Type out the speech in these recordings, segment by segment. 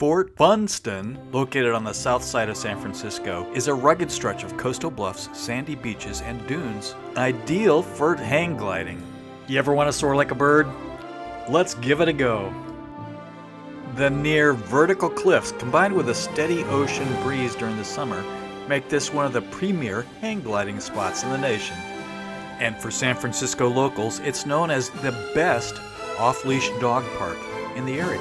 Fort Funston, located on the south side of San Francisco, is a rugged stretch of coastal bluffs, sandy beaches, and dunes, ideal for hang gliding. You ever want to soar like a bird? Let's give it a go. The near vertical cliffs, combined with a steady ocean breeze during the summer, make this one of the premier hang gliding spots in the nation. And for San Francisco locals, it's known as the best off-leash dog park in the area.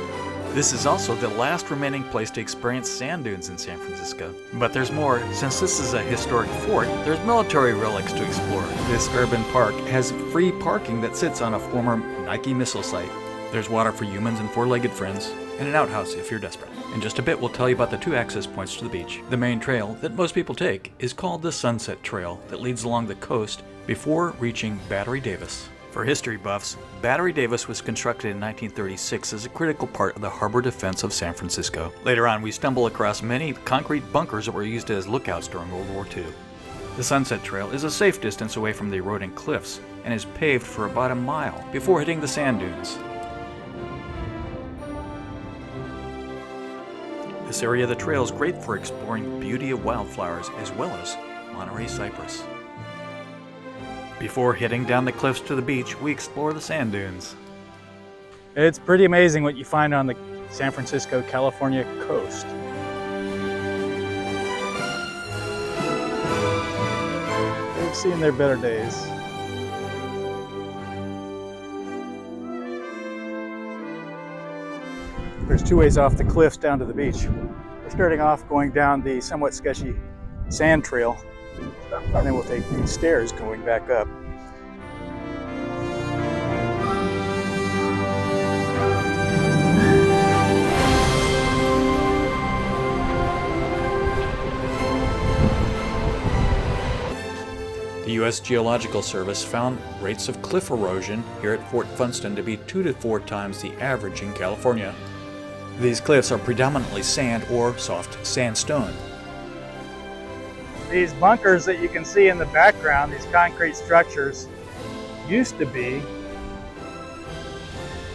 This is also the last remaining place to experience sand dunes in San Francisco. But there's more. Since this is a historic fort, there's military relics to explore. This urban park has free parking that sits on a former Nike missile site. There's water for humans and four-legged friends, and an outhouse if you're desperate. In just a bit, we'll tell you about the two access points to the beach. The main trail that most people take is called the Sunset Trail that leads along the coast before reaching Battery Davis. For history buffs, Battery Davis was constructed in 1936 as a critical part of the harbor defense of San Francisco. Later on, we stumble across many concrete bunkers that were used as lookouts during World War II. The Sunset Trail is a safe distance away from the eroding cliffs and is paved for about a mile before hitting the sand dunes. This area of the trail is great for exploring the beauty of wildflowers as well as Monterey cypress. Before heading down the cliffs to the beach, we explore the sand dunes. It's pretty amazing what you find on the San Francisco, California coast. They've seen their better days. There's two ways off the cliffs down to the beach. We're starting off going down the somewhat sketchy sand trail, and then we'll take these stairs going back up. The U.S. Geological Service found rates of cliff erosion here at Fort Funston to be 2 to 4 times the average in California. These cliffs are predominantly sand or soft sandstone. These bunkers that you can see in the background, these concrete structures, used to be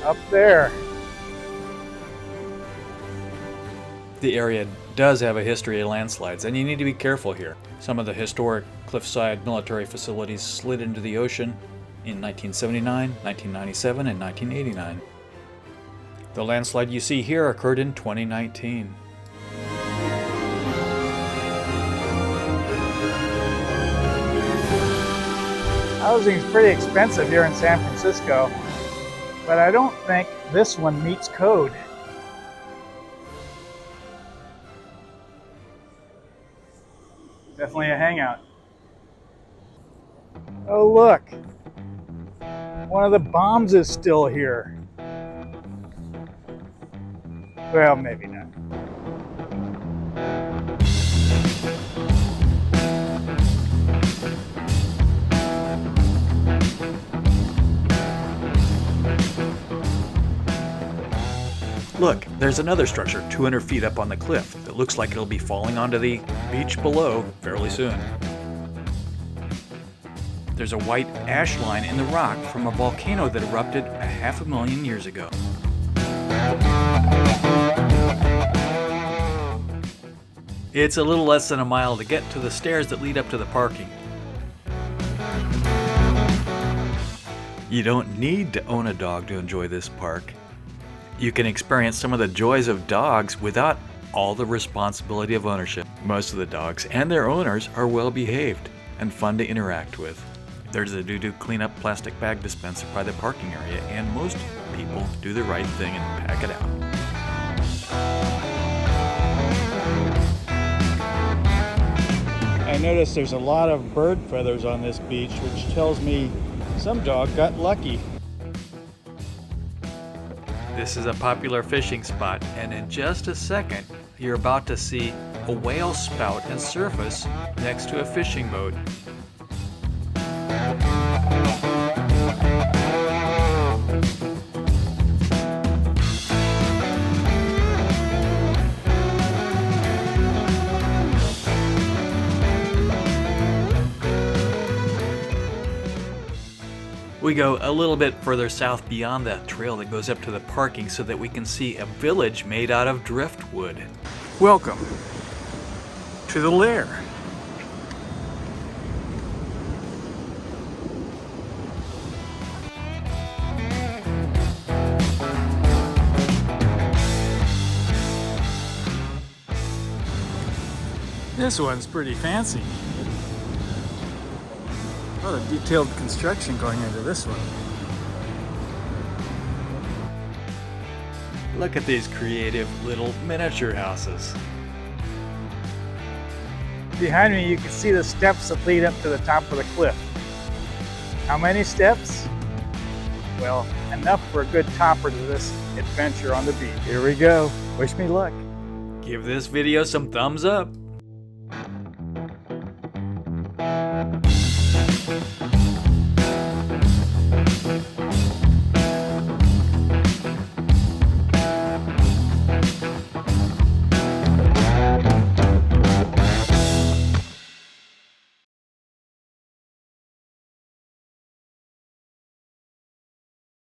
up there. The area does have a history of landslides, and you need to be careful here. Some of the historic cliffside military facilities slid into the ocean in 1979, 1997, and 1989. The landslide you see here occurred in 2019. Housing's pretty expensive here in San Francisco, but I don't think this one meets code. Definitely a hangout. Oh look, one of the bombs is still here. Well, maybe not. Look, there's another structure 200 feet up on the cliff that looks like it'll be falling onto the beach below fairly soon. There's a white ash line in the rock from a volcano that erupted 500,000 years ago. It's a little less than a mile to get to the stairs that lead up to the parking. You don't need to own a dog to enjoy this park. You can experience some of the joys of dogs without all the responsibility of ownership. Most of the dogs and their owners are well behaved and fun to interact with. There's a doo-doo cleanup plastic bag dispenser by the parking area, and most people do the right thing and pack it out. I noticed there's a lot of bird feathers on this beach, which tells me some dog got lucky. This is a popular fishing spot, and in just a second, you're about to see a whale spout and surface next to a fishing boat. We go a little bit further south beyond that trail that goes up to the parking so that we can see a village made out of driftwood. Welcome to the lair. This one's pretty fancy. A lot of detailed construction going into this one. Look at these creative little miniature houses. Behind me you can see the steps that lead up to the top of the cliff. How many steps? Well, enough for a good topper to this adventure on the beach. Here we go. Wish me luck. Give this video some thumbs up.